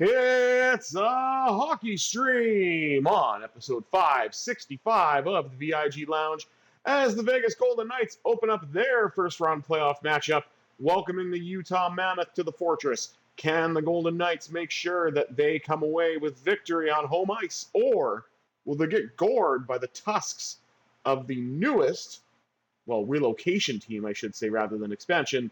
It's a hockey stream on episode 565 of the VIG Lounge as the Vegas Golden Knights open up their first round playoff matchup, welcoming the Utah Mammoth to the Fortress. Can the Golden Knights make sure that they come away with victory on home ice, or will they get gored by the tusks of the newest, relocation team, I should say, rather than expansion,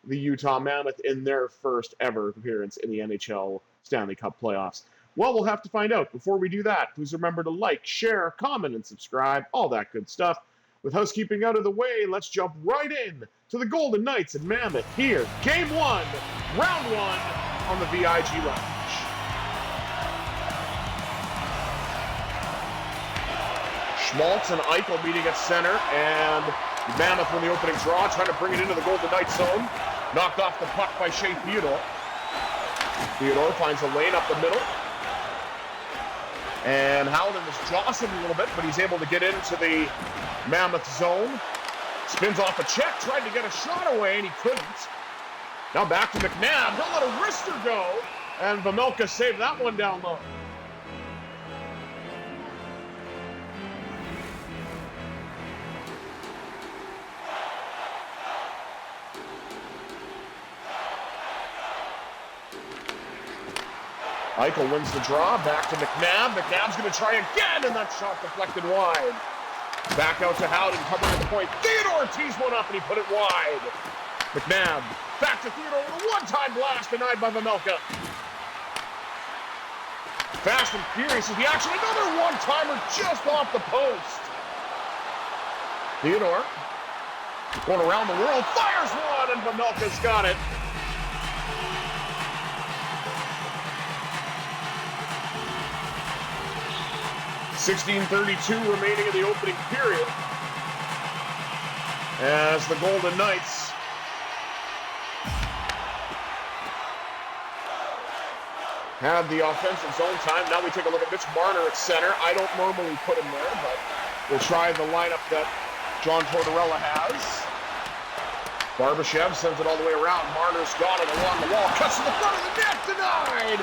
the Utah Mammoth in their first ever appearance in the NHL Stanley Cup playoffs? Well, we'll have to find out. Before we do that, please remember to like, share, comment, and subscribe, all that good stuff. With housekeeping out of the way, let's jump right in to the Golden Knights and Mammoth here. Game 1, round 1 on the VIG Lounge. Schmaltz and Eichel meeting at center, and Mammoth win the opening draw, trying to bring it into the Golden Knights zone. Knocked off the puck by Shea Theodore. Theodore finds a lane up the middle. And Howden is jostling a little bit, but he's able to get into the Mammoth zone. Spins off a check, tried to get a shot away, and he couldn't. Now back to McNabb. He'll let a wrister go, and Vejmelka saved that one down low. Eichel wins the draw, back to McNabb. McNabb's going to try again, and that shot deflected wide. Back out to Howden, covering at the point. Theodore tees one up, and he put it wide. McNabb back to Theodore with a one-time blast, denied by Vejmelka. Fast and furious is the action. Another one-timer just off the post. Theodore going around the world, fires one, and Vejmelka's got it. .16:32 remaining in the opening period as the Golden Knights have the offensive zone time. Now we take a look at Mitch Marner at center. I don't normally put him there, but we'll try the lineup that John Tortorella has. Barbashev sends it all the way around. Marner's got it along the wall. Cuts to the front of the net. Denied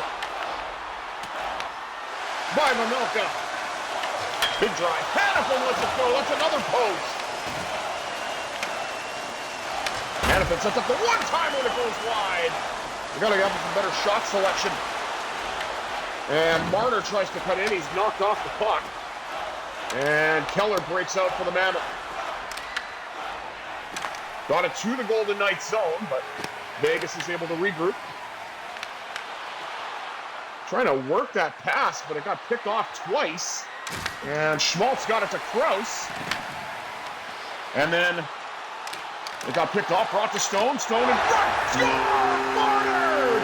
by Vejmelka. Big drive. Hannafin lets it go. That's another post. Hannafin sets up the one-timer that goes wide. We got to have some better shot selection. And Marner tries to cut in. He's knocked off the puck. And Keller breaks out for the Mammoth. Got it to the Golden Knights zone, but Vegas is able to regroup. Trying to work that pass, but it got picked off twice. And Schmaltz got it to Krause. And then it got picked off, brought to Stone. Stone in front. Score! Marner!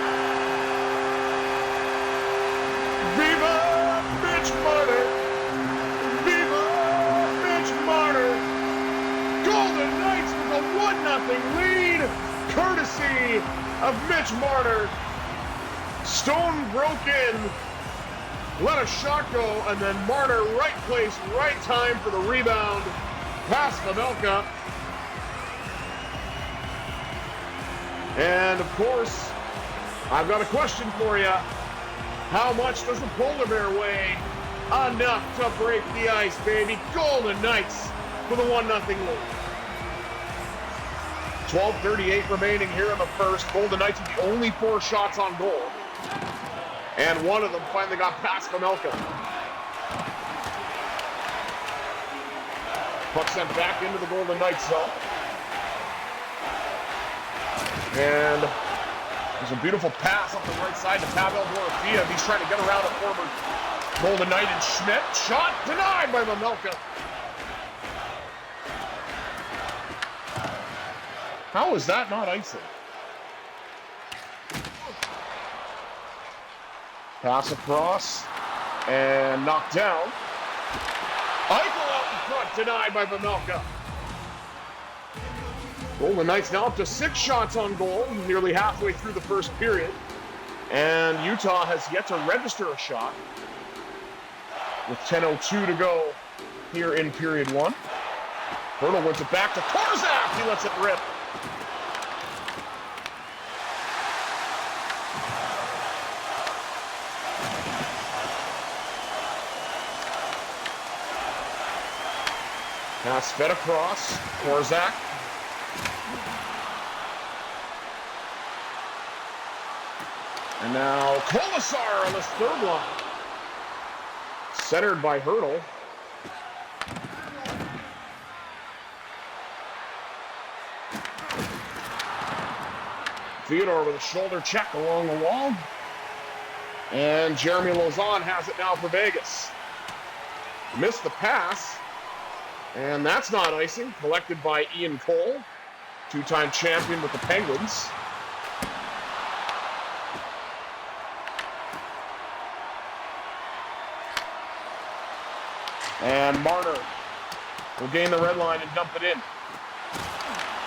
Viva Mitch Marner! Viva Mitch Marner! Golden Knights with a 1-0 lead, courtesy of Mitch Marner. Stone broke in, let a shot go, and then Marner, right place, right time for the rebound. Past Vejmelka. And of course, I've got a question for you. How much does the polar bear weigh? Enough to break the ice, baby. Golden Knights with a 1-0 lead. 12:38 remaining here in the first. Golden Knights with the only 4 shots on goal. And one of them finally got past Vejmelka. Puck sent back into the Golden Knights zone. And there's a beautiful pass up the right side to Pavel Dorofeev. He's trying to get around a former Golden Knight and Schmidt. Shot denied by Vejmelka. How is that not icing? Pass across and knocked down. Eichel out in front, denied by Vejmelka. Golden Knights now up to 6 shots on goal, nearly halfway through the first period. And Utah has yet to register a shot with 10:02 to go here in period 1. Hurdle wins it back to Korzak. He lets it rip. Pass fed across. Korzak. And now Kolasar on this third line. Centered by Hurdle. Theodore with a shoulder check along the wall. And Jeremy Lauzon has it now for Vegas. Missed the pass. And that's not icing. Collected by Ian Cole, two-time champion with the Penguins. And Marner will gain the red line and dump it in.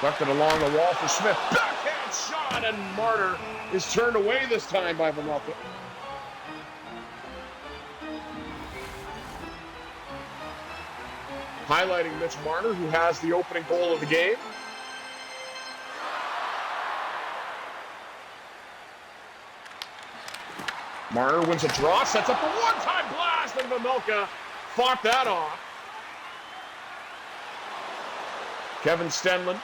Left it along the wall for Smith. Backhand shot, and Marner is turned away this time by Vamilka. Highlighting Mitch Marner, who has the opening goal of the game. Marner wins a draw, sets up a one-time blast, and Vamilka fought that off. Kevin Stenlund.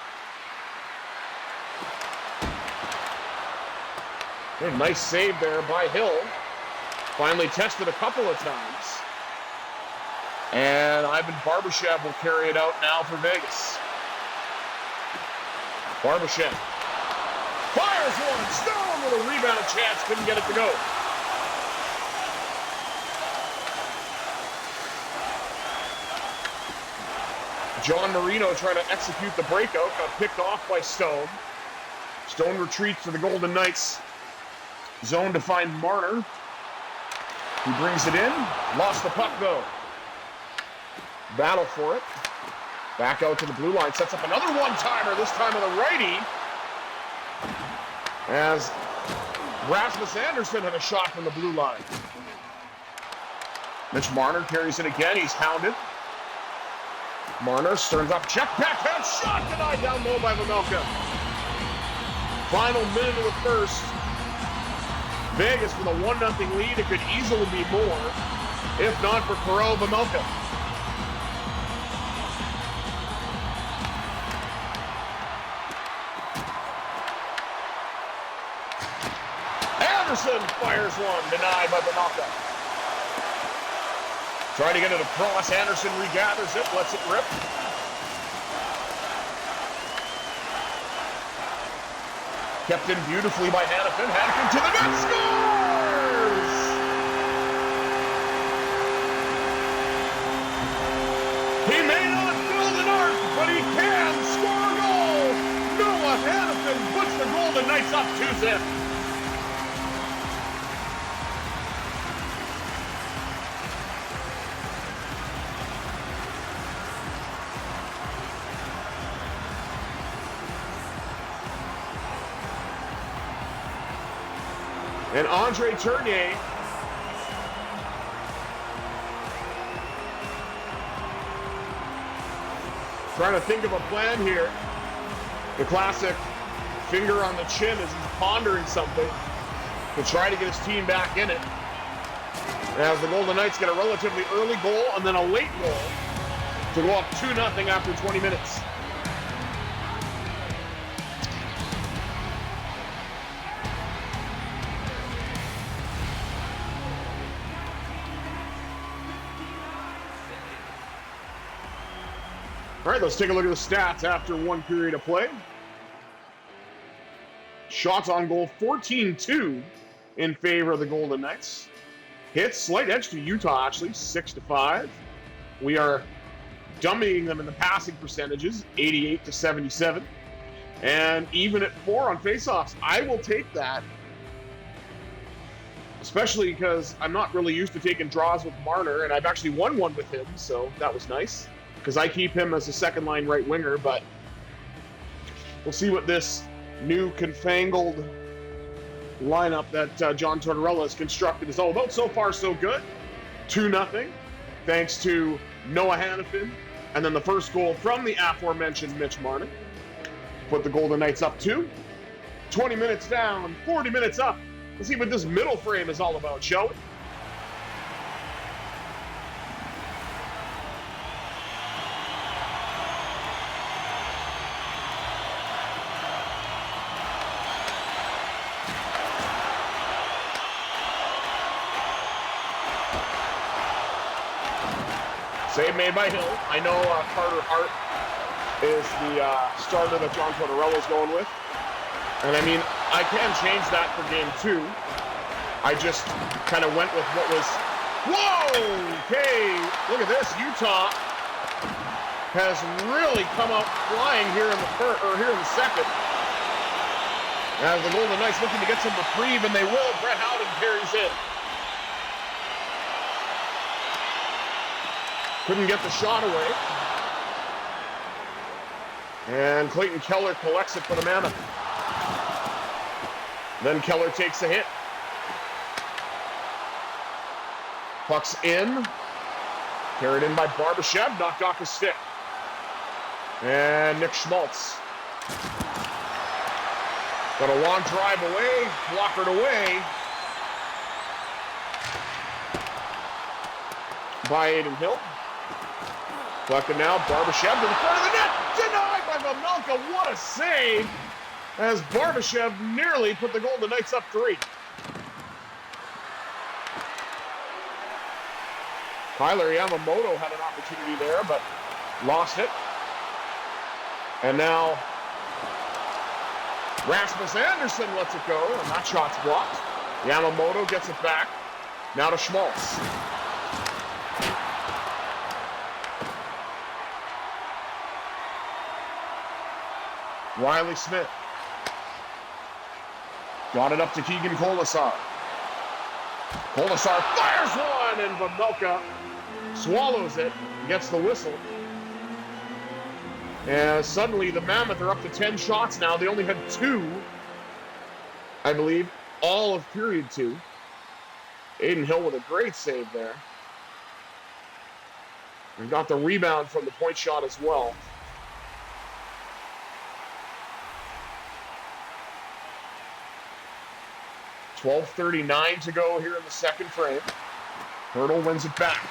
A nice save there by Hill. Finally tested a couple of times. And Ivan Barbashev will carry it out now for Vegas. Barbashev fires one. Stone with a rebound chance. Couldn't get it to go. John Marino trying to execute the breakout. Got picked off by Stone. Stone retreats to the Golden Knights. Zone to find Marner. He brings it in. Lost the puck though. Battle for it. Back out to the blue line. Sets up another one-timer, this time on the righty. As Rasmus Andersson had a shot from the blue line. Mitch Marner carries it again. He's hounded. Marner turns up. Check backhand shot. Denied down low by Vamilka. Final minute of the first. Vegas with a 1-0 lead. It could easily be more, if not for Kirill Vamilka. Anderson fires one, denied by Vamilka. Trying to get it across. Anderson regathers it, lets it rip. Kept in beautifully by Hanifin. Hanifin to the net, scores! He may not build an arc, but he can score a goal! Noah Hanifin puts the Golden Knights up 2-0. And Andre Tournier trying to think of a plan here. The classic finger on the chin as he's pondering something to try to get his team back in it. As the Golden Knights get a relatively early goal and then a late goal to go up 2-0 after 20 minutes. All right, let's take a look at the stats after one period of play. Shots on goal, 14-2 in favor of the Golden Knights. Hits, slight edge to Utah, actually, 6-5. We are dummying them in the passing percentages, 88-77. And even at 4 on faceoffs. I will take that, especially because I'm not really used to taking draws with Marner, and I've actually won one with him, so that was nice. Because I keep him as a second-line right winger, but we'll see what this new confangled lineup that John Tortorella has constructed is all about. So far, so good. 2-0, thanks to Noah Hanifin, and then the first goal from the aforementioned Mitch Marner. Put the Golden Knights up 2. 20 minutes down, 40 minutes up. Let's see what this middle frame is all about, shall we? Save made by Hill. I know Carter Hart is the starter that John Tortorella's going with. And I mean, I can change that for game 2. I just kind of went with what was... Whoa! Okay, look at this. Utah has really come out flying here in the second. As the Golden Knights looking to get some reprieve, and they will. Brett Howden carries it. Couldn't get the shot away. And Clayton Keller collects it for the Mammoth. Then Keller takes a hit. Puck's in. Carried in by Barbashev, knocked off his stick. And Nick Schmaltz. Got a long drive away, blockered away by Aiden Hill. Collected now, Barbashev to the front of the net, denied by Vejmelka. What a save, as Barbashev nearly put the Golden Knights up 3. Tyler Yamamoto had an opportunity there, but lost it. And now Rasmus Anderson lets it go, and that shot's blocked. Yamamoto gets it back. Now to Schmaltz. Riley Smith. Got it up to Keegan Colasar. Colasar fires one, and Vejmelka swallows it, gets the whistle. And suddenly the Mammoth are up to 10 shots now. They only had 2, I believe, all of period 2. Aiden Hill with a great save there. And got the rebound from the point shot as well. .12:39 to go here in the second frame. Hurdle wins it back.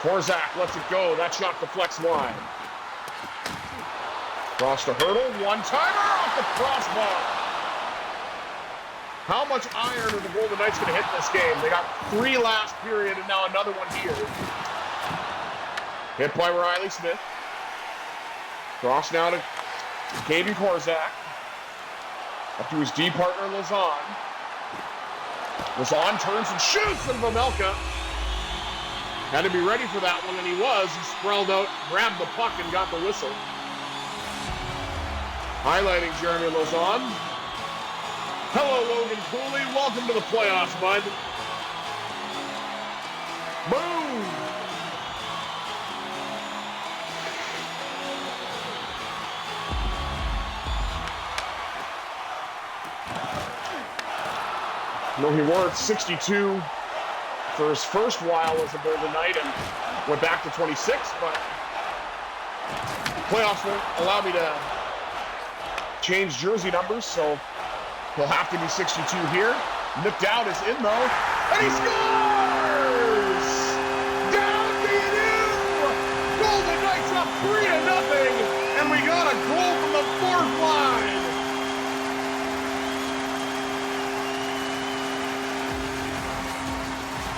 Korzak lets it go. That shot deflects wide. Cross to Hurdle. One-timer off the crossbar. How much iron are the Golden Knights going to hit in this game? They got 3 last period and now another one here. Hit by Riley Smith. Cross now to Caden Korzak. Up to his D partner, Lazan. Lazan turns and shoots, and Vejmelka had to be ready for that one, and he was. He sprawled out, grabbed the puck, and got the whistle. Highlighting Jeremy Lazan. Hello, Logan Cooley. Welcome to the playoffs, bud. Boom! No, he wore 62 for his first while as a Golden Knight and went back to 26, but playoffs won't allow me to change jersey numbers, so he'll have to be 62 here. Nicked out is in, though, and he scores! Down to you! Golden Knights up 3-0, and we got a goal from the fourth line.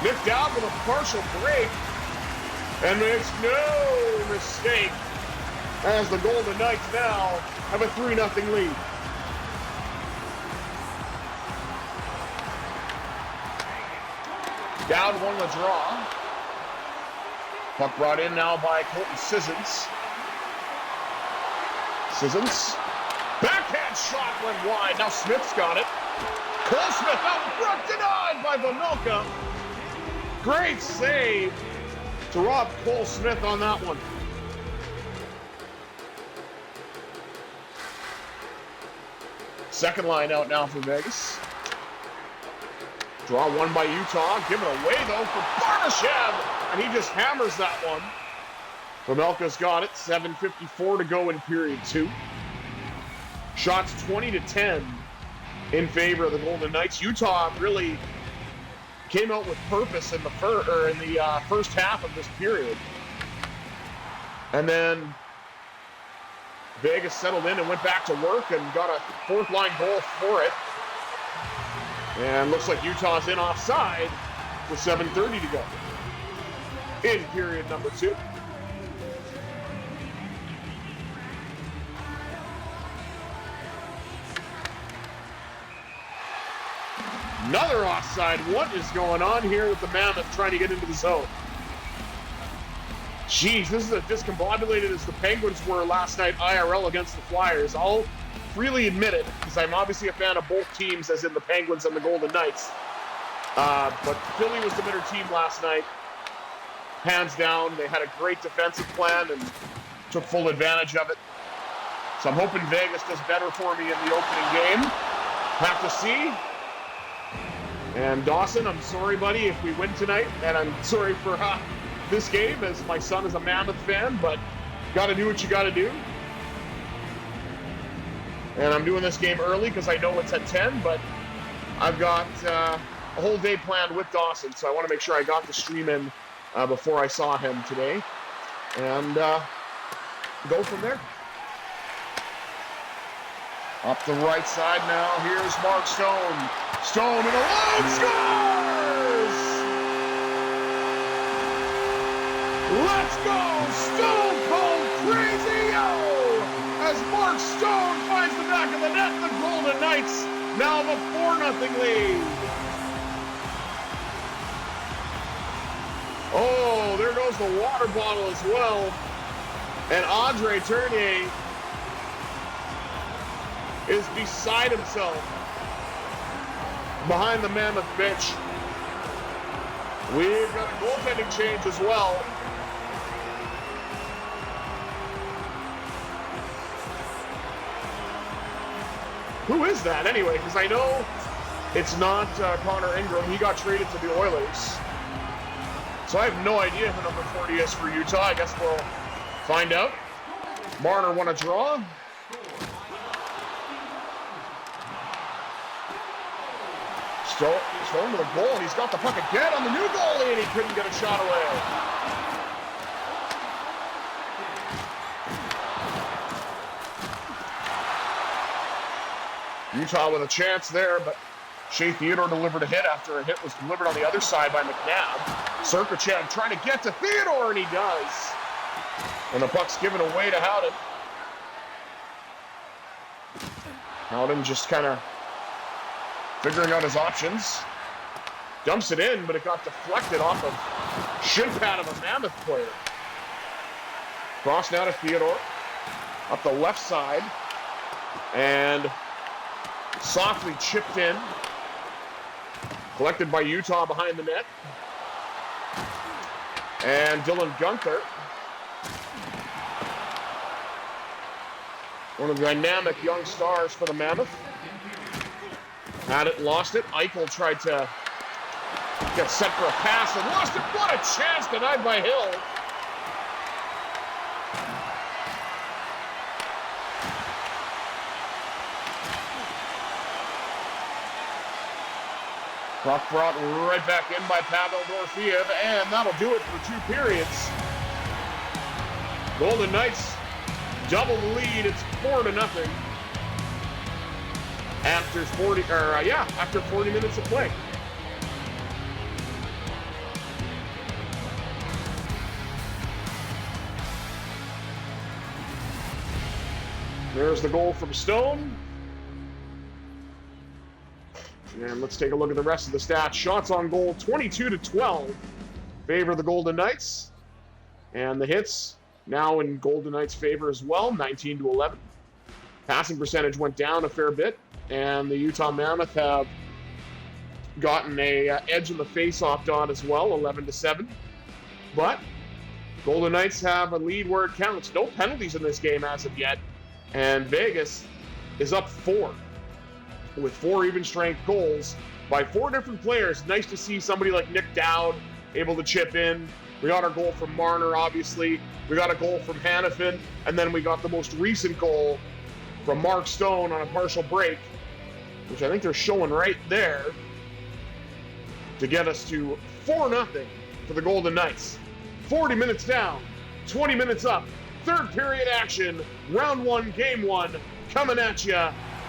Nicked out with a partial break, and it's no mistake as the Golden Knights now have a 3-0 lead. Dowd won the draw. Puck brought in now by Colton Sissons. Sissons. Backhand shot went wide. Now Smith's got it. Cole Smith out in front, denied by Vejmelka. Great save to rob Cole Smith on that one. Second line out now for Vegas. Draw one by Utah. Give it away, though, for Barbashev. And he just hammers that one. Vejmelka's got it. 7:54 to go in period 2. Shots 20-10 in favor of the Golden Knights. Utah really came out with purpose in the first half of this period. And then Vegas settled in and went back to work and got a fourth line goal for it. And looks like Utah's in offside with 7:30 to go in period number 2. Another offside. What is going on here with the Mammoth trying to get into the zone? Jeez, this is as discombobulated as the Penguins were last night IRL against the Flyers. I'll freely admit it, because I'm obviously a fan of both teams, as in the Penguins and the Golden Knights. But Philly was the better team last night. Hands down, they had a great defensive plan and took full advantage of it. So I'm hoping Vegas does better for me in the opening game. Have to see. And Dawson, I'm sorry, buddy, if we win tonight. And I'm sorry for this game, as my son is a Mammoth fan, but got to do what you got to do. And I'm doing this game early because I know it's at 10, but I've got a whole day planned with Dawson, so I want to make sure I got the stream in before I saw him today. And go from there. Up the right side now, here's Mark Stone. Stone in a line, scores! Let's go! Stone Cold Crazy-O! As Mark Stone finds the back of the net, the Golden Knights now have a 4-0 lead. Oh, there goes the water bottle as well. And Andre Tournier is beside himself behind the Mammoth bench. We've got a goaltending change as well. Who is that anyway? Because I know it's not Connor Ingram. He got traded to the Oilers. So I have no idea who number 40 is for Utah. I guess we'll find out. Marner won a draw. Stone to the goal, and he's got the puck again on the new goalie, and he couldn't get a shot away. Utah with a chance there, but Shea Theodore delivered a hit after a hit was delivered on the other side by McNabb. Sergachev trying to get to Theodore, and he does. And the puck's given away to Howden. Howden just kind of figuring out his options. Dumps it in, but it got deflected off of shin pad of a Mammoth player. Cross now to Theodore. Up the left side. And softly chipped in. Collected by Utah behind the net. And Dylan Gunther. One of the dynamic young stars for the Mammoth. Had it, lost it. Eichel tried to get set for a pass and lost it. What a chance denied by Hill. Puck brought right back in by Pavel Dorofeev, and that'll do it for 2 periods. Golden Knights double the lead. It's 4-0. After 40 minutes of play. There's the goal from Stone. And let's take a look at the rest of the stats. Shots on goal, 22-12. Favor the Golden Knights. And the hits, now in Golden Knights' favor as well, 19-11. Passing percentage went down a fair bit. And the Utah Mammoth have gotten a edge in the face-off dot as well, 11-7. But Golden Knights have a lead where it counts. No penalties in this game as of yet. And Vegas is up 4 with 4 even-strength goals by 4 different players. Nice to see somebody like Nick Dowd able to chip in. We got our goal from Marner, obviously. We got a goal from Hannafin. And then we got the most recent goal from Mark Stone on a partial break, which I think they're showing right there, to get us to 4-0 for the Golden Knights. 40 minutes down, 20 minutes up, 3rd period action, round 1, game 1, coming at you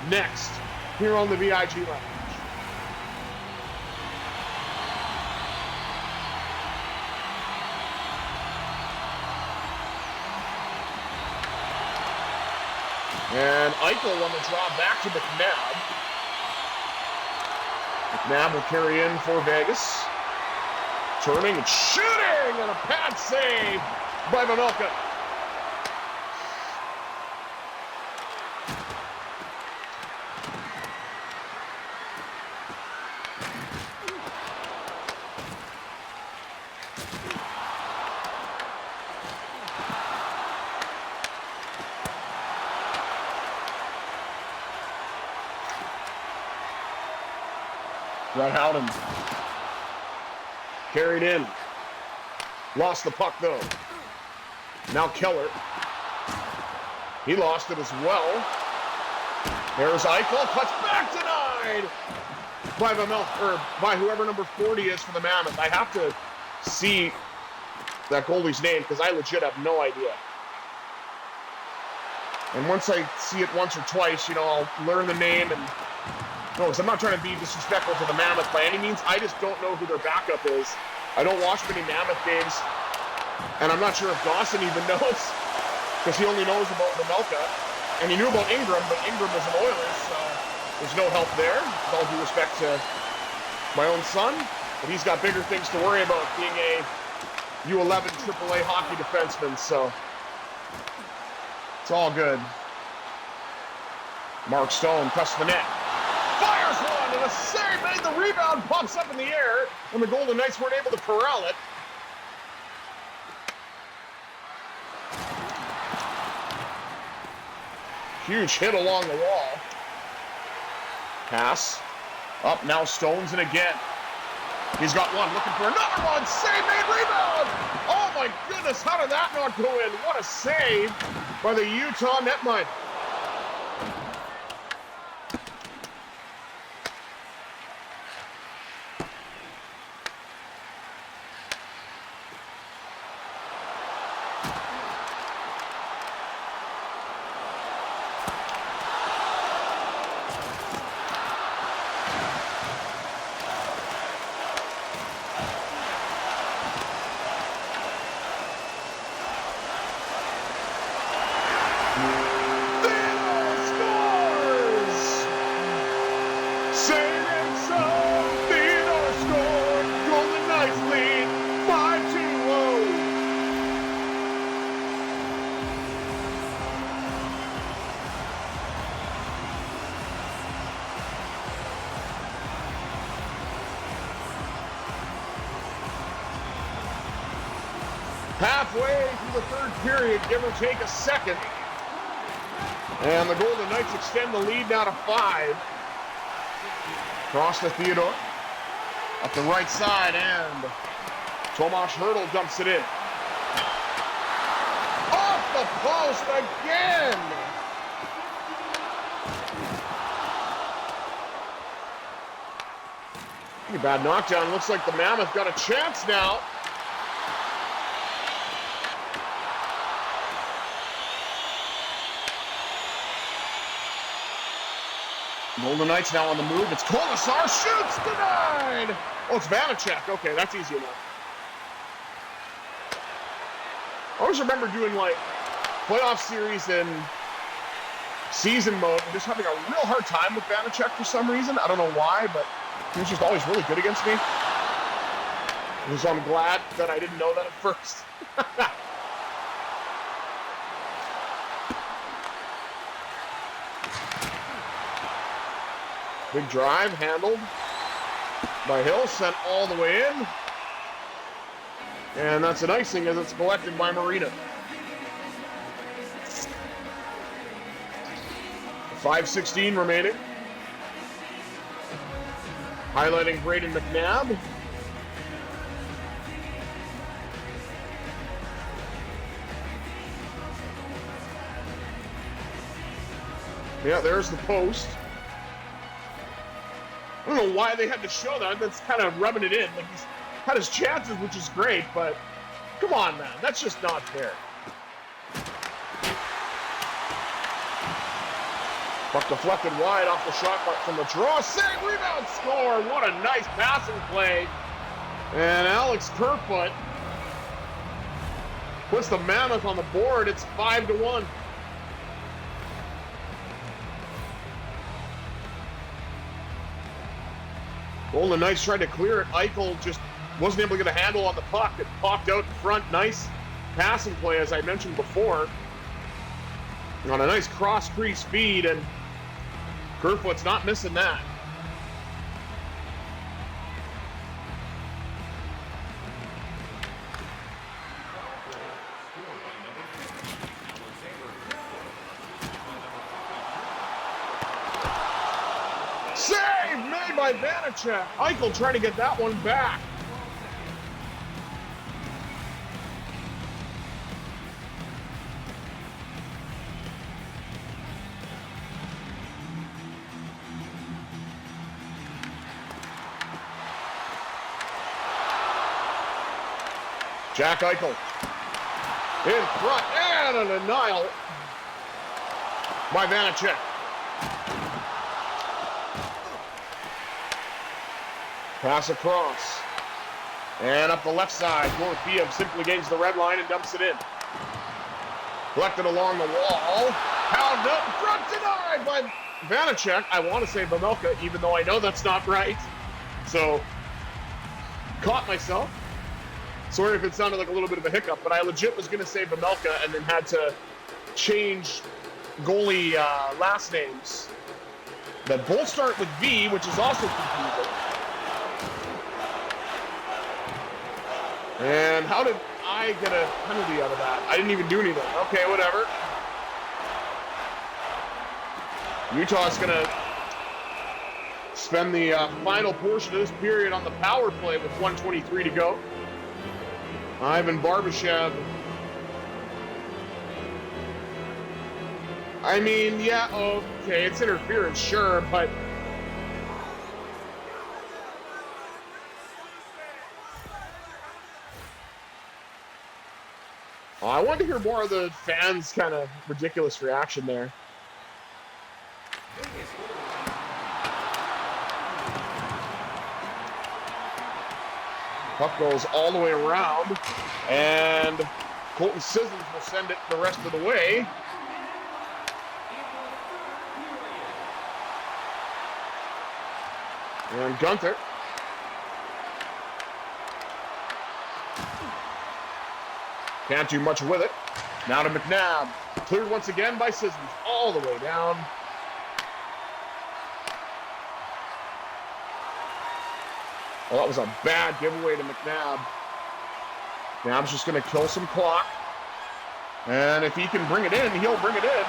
next here on the VIG Lounge. And Eichel on the draw back to McNabb. Nab will carry in for Vegas. Turning and shooting, and a pad save by Vejmelka. Got Howden. Carried in. Lost the puck, though. Now Keller. He lost it as well. There's Eichel. Cuts back, denied by Vejmelka, or by whoever number 40 is for the Mammoth. I have to see that goalie's name because I legit have no idea. And once I see it once or twice, you know, I'll learn the name and... No, because I'm not trying to be disrespectful to the Mammoth by any means. I just don't know who their backup is. I don't watch many Mammoth games, and I'm not sure if Dawson even knows, because he only knows about Vejmelka. And he knew about Ingram, but Ingram is an Oilers, so there's no help there. With all due respect to my own son, but he's got bigger things to worry about, being a U11 AAA hockey defenseman, so it's all good. Mark Stone cuts the net. Fires one, and a save made. The rebound pops up in the air, and the Golden Knights weren't able to corral it. Huge hit along the wall. Pass. Up, now Stones, and again. He's got one, looking for another one. Save made, rebound! Oh my goodness, how did that not go in? What a save by the Utah netminder. Theodore scored. Golden Knights lead 5-2. Halfway through the third period, give or take a second. And the Golden Knights extend the lead now to 5. Cross to Theodore. Up the right side, and Tomas Hertl dumps it in. Off the post again! Pretty bad knockdown. Looks like the Mammoth got a chance now. Golden Knights now on the move. It's Kolasar, shoots, denied! Oh, it's Vanacek. Okay, that's easy enough. I always remember doing, like, playoff series in season mode and just having a real hard time with Vanacek for some reason. I don't know why, but he was just always really good against me. And so I'm glad that I didn't know that at first. Big drive, handled by Hill, sent all the way in. And that's an icing as it's collected by Marina. 5:16 remaining. Highlighting Braden McNabb. Yeah, there's the post. I don't know why they had to show that. That's kind of rubbing it in. Like, he's had his chances, which is great, but come on, man. That's just not fair. Puck deflected wide off the shot from the draw. Save, rebound, score. What a nice passing play. And Alex Kerfoot puts the Mammoth on the board. It's 5-1. Golden Knights tried to clear it. Eichel just wasn't able to get a handle on the puck. It popped out in front. Nice passing play, as I mentioned before. On a nice cross-crease feed, and Kerfoot's not missing that. Save made by Vanacek. Eichel trying to get that one back. Jack Eichel in front, and a denial by Vanacek. Pass across, and up the left side. Gorfiev simply gains the red line and dumps it in. Collected along the wall, pound up, front denied by Vanacek. I want to say Vejmelka, even though I know that's not right. So, caught myself. Sorry if it sounded like a little bit of a hiccup, but I legit was going to say Vejmelka and then had to change goalie last names that both start with V, which is also confusing. And how did I get a penalty out of that? I didn't even do anything. Okay, whatever. Utah's going to spend the final portion of this period on the power play with 1:23 to go. Ivan Barbashev. I mean, yeah, okay, it's interference, sure, but I wanted to hear more of the fans' kind of ridiculous reaction there. Puck goes all the way around, and Colton Sissons will send it the rest of the way. And Gunther. Can't do much with it. Now to McNabb. Cleared once again by Sissons, all the way down. Well, that was a bad giveaway to McNabb. McNabb's just going to kill some clock. And if he can bring it in, he'll bring it in.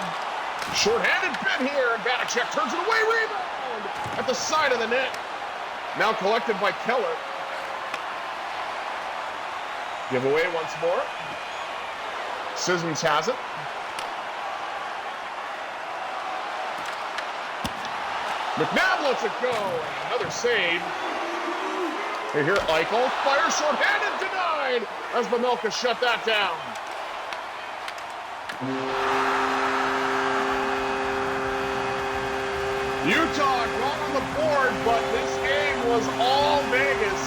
Short-handed bit here, and Vanacek turns it away. Rebound at the side of the net. Now collected by Keller. Giveaway once more. Sissons has it. McNabb lets it go. Another save. Here, Eichel fires short-handed, denied, as Vejmelka shut that down. Utah got on the board, but this game was all Vegas.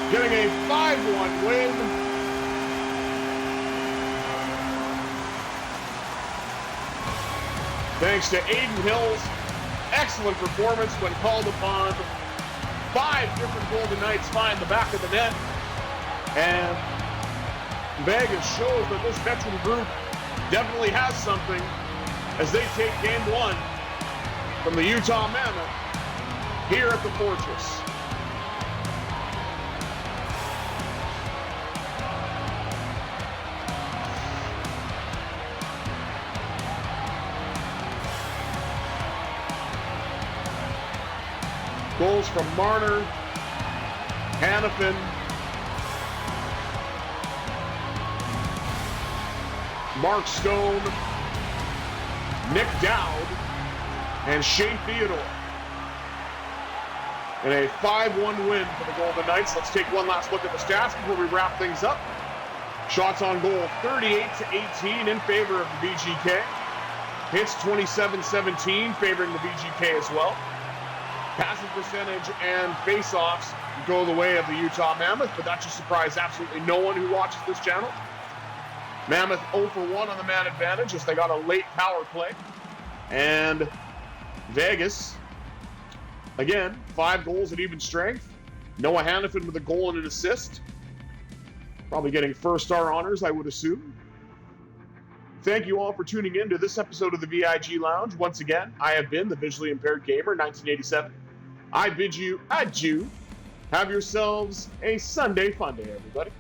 Getting a 5-1 win. Thanks to Aiden Hill's excellent performance when called upon. 5 different Golden Knights find the back of the net. And Vegas shows that this veteran group definitely has something as they take game 1 from the Utah Mammoth here at the Fortress. Goals from Marner, Hannafin, Mark Stone, Nick Dowd, and Shea Theodore. And a 5-1 win for the Golden Knights. Let's take one last look at the stats before we wrap things up. Shots on goal 38-18 in favor of the VGK. Hits 27-17 favoring the VGK as well. Passing percentage and face-offs go the way of the Utah Mammoth, but that should surprise absolutely no one who watches this channel. Mammoth 0 for 1 on the man advantage as they got a late power play. And Vegas Again, 5 goals at even strength. Noah Hannafin with a goal and an assist. Probably getting first-star honors, I would assume. Thank you all for tuning in to this episode of the VIG Lounge. Once again, I have been the Visually Impaired Gamer, 1987. I bid you adieu. Have yourselves a Sunday fun day, everybody.